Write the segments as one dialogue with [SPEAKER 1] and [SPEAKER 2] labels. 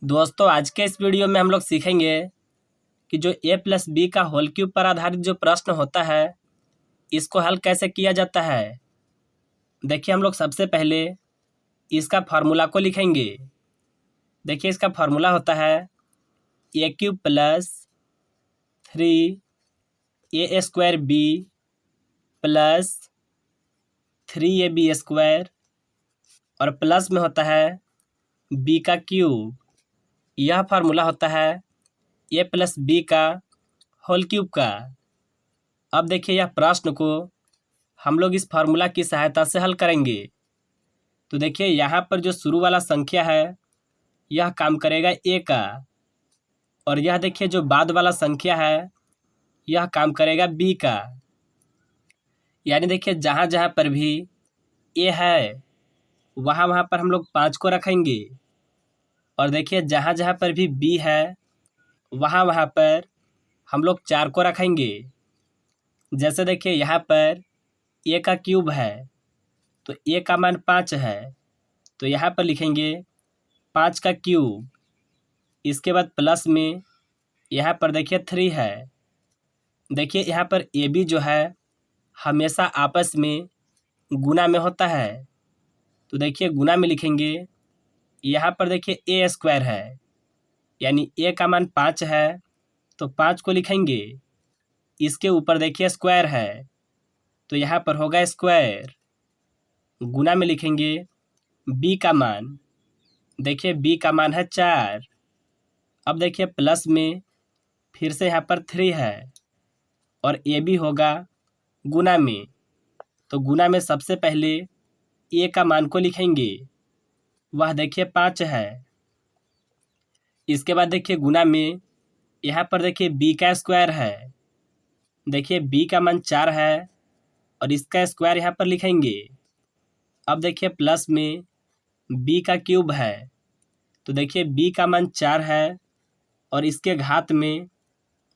[SPEAKER 1] दोस्तों आज के इस वीडियो में हम लोग सीखेंगे कि जो ए प्लस बी का होल क्यूब पर आधारित जो प्रश्न होता है इसको हल कैसे किया जाता है। देखिए हम लोग सबसे पहले इसका फार्मूला को लिखेंगे। देखिए इसका फार्मूला होता है ए क्यूब प्लस 3 ए² बी प्लस 3ab² और प्लस में होता है बी का क्यूब। यह फार्मूला होता है ए प्लस बी का होल क्यूब का। अब देखिए यह प्रश्न को हम लोग इस फार्मूला की सहायता से हल करेंगे। तो देखिए यहाँ पर जो शुरू वाला संख्या है यह काम करेगा ए का, और यह देखिए जो बाद वाला संख्या है यह काम करेगा बी का। यानी देखिए जहाँ जहाँ पर भी ए है वहाँ वहाँ पर हम लोग 5 को रखेंगे, और देखिए जहाँ जहाँ पर भी बी है वहाँ वहाँ पर हम लोग 4 को रखेंगे। जैसे देखिए यहाँ पर ए का क्यूब है तो ए का मान 5 है, तो यहाँ पर लिखेंगे 5 का क्यूब। इसके बाद प्लस में यहाँ पर देखिए 3 है। देखिए यहाँ पर ए बी जो है हमेशा आपस में गुना में होता है, तो देखिए गुना में लिखेंगे। यहाँ पर देखिए ए² है, यानी ए का मान 5 है तो 5 को लिखेंगे। इसके ऊपर देखिए स्क्वायर है तो यहाँ पर होगा स्क्वायर। गुना में लिखेंगे बी का मान, देखिए बी का मान है 4। अब देखिए प्लस में फिर से यहाँ पर 3 है और ए भी होगा गुना में, तो गुना में सबसे पहले ए का मान को लिखेंगे, वह देखिए 5 है। इसके बाद देखिए गुना में यहाँ पर देखिए बी का स्क्वायर है, देखिए बी का मान 4 है और इसका स्क्वायर यहाँ पर लिखेंगे। अब देखिए प्लस में बी का क्यूब है, तो देखिए बी का मान 4 है और इसके घात में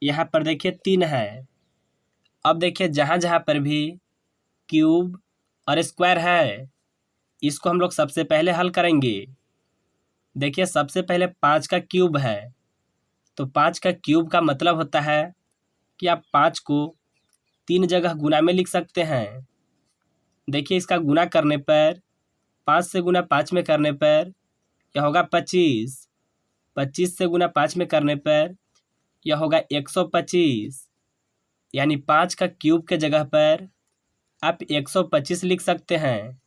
[SPEAKER 1] यहाँ पर देखिए 3 है। अब देखिए जहाँ जहाँ पर भी क्यूब और स्क्वायर है इसको हम लोग सबसे पहले हल करेंगे। देखिए सबसे पहले 5 का क्यूब है, तो 5 का क्यूब का मतलब होता है कि आप 5 को 3 जगह गुना में लिख सकते हैं। देखिए इसका गुना करने पर 5 से गुना 5 में करने पर यह होगा 25। 25 से गुना 5 में करने पर यह होगा 125, यानी 5 का क्यूब के जगह पर आप 125 लिख सकते हैं।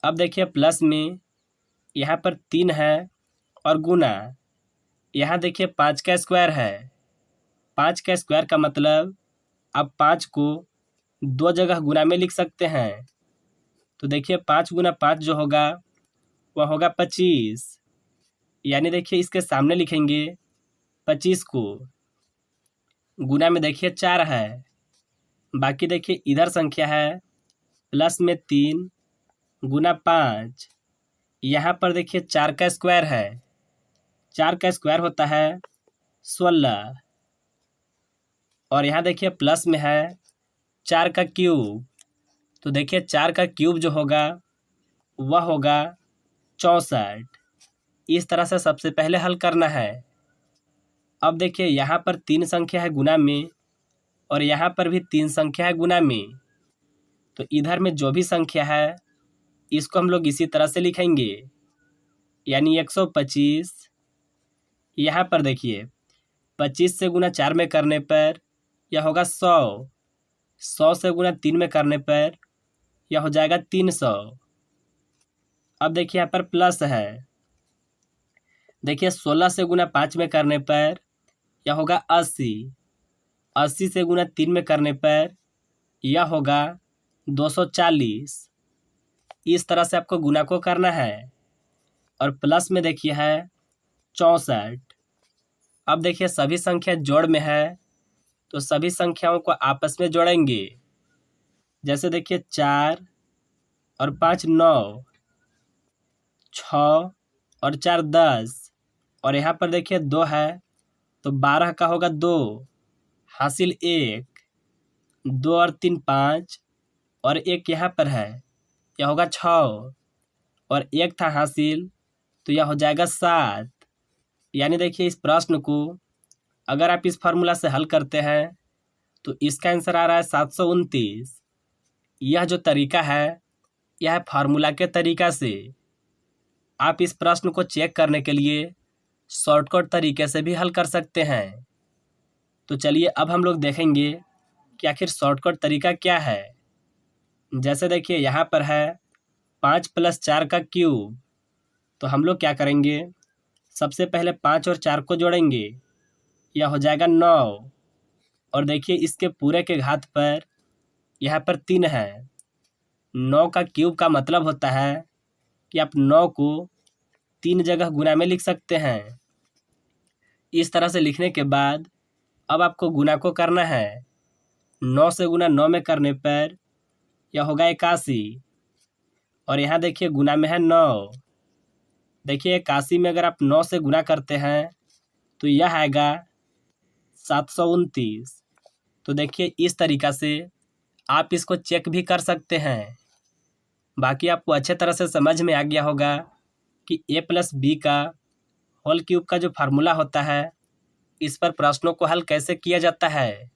[SPEAKER 1] अब देखिए प्लस में यहाँ पर 3 है और गुना, यहाँ देखिए 5 का स्क्वायर है। 5 का स्क्वायर का मतलब आप 5 को 2 जगह गुना में लिख सकते हैं, तो देखिए 5 गुना 5 जो होगा वह होगा 25, यानी देखिए इसके सामने लिखेंगे 25 को। गुना में देखिए 4 है, बाकी देखिए इधर संख्या है प्लस में 3 गुना 5। यहाँ पर देखिए 4 का स्क्वायर है, 4 का स्क्वायर होता है 16, और यहाँ देखिए प्लस में है 4 का क्यूब, तो देखिए 4 का क्यूब जो होगा वह होगा 64। इस तरह से सबसे पहले हल करना है। अब देखिए यहाँ पर 3 संख्या है गुना में और यहाँ पर भी 3 संख्या है गुना में, तो इधर में जो भी संख्या है इसको हम लोग इसी तरह से लिखेंगे, यानी 125। यहाँ पर देखिए 25 से गुना 4 में करने पर यह होगा 100। 100 से गुना 3 में करने पर यह हो जाएगा 300। अब देखिए यहाँ पर प्लस है, देखिए 16 से गुना 5 में करने पर यह होगा 80। 80 से गुना 3 में करने पर यह होगा 240। इस तरह से आपको गुना को करना है, और प्लस में देखिए है 64। अब देखिए सभी संख्या जोड़ में है तो सभी संख्याओं को आपस में जोड़ेंगे। जैसे देखिए 4 और 5 9, 6 और 4 10, और यहाँ पर देखिए 2 है तो 12 का होगा 2 हासिल 1, 2 और 3 5, और 1 यहाँ पर है यह होगा 6, और 1 था हासिल तो यह हो जाएगा 7। यानी देखिए इस प्रश्न को अगर आप इस फार्मूला से हल करते हैं तो इसका आंसर आ रहा है 729। यह जो तरीका है यह है फार्मूला के तरीका से। आप इस प्रश्न को चेक करने के लिए शॉर्टकट तरीके से भी हल कर सकते हैं। तो चलिए अब हम लोग देखेंगे कि आखिर शॉर्टकट तरीका क्या है। जैसे देखिए यहाँ पर है 5 + 4 का क्यूब। तो हम लोग क्या करेंगे, सबसे पहले 5 और 4 को जोड़ेंगे, यह हो जाएगा 9। और देखिए इसके पूरे के घात पर यहाँ पर 3 है। 9 का क्यूब का मतलब होता है कि आप 9 को 3 जगह गुना में लिख सकते हैं। इस तरह से लिखने के बाद अब आपको गुना को करना है। 9 से गुना 9 में करने पर यह होगा 81। और यहाँ देखिए गुना में है 9। देखिए 81 में अगर आप 9 से गुना करते हैं तो यह आएगा 729। तो देखिए इस तरीका से आप इसको चेक भी कर सकते हैं। बाकी आपको अच्छे तरह से समझ में आ गया होगा कि a+b का होल क्यूब का जो फार्मूला होता है, इस पर प्रश्नों को हल कैसे किया जाता है।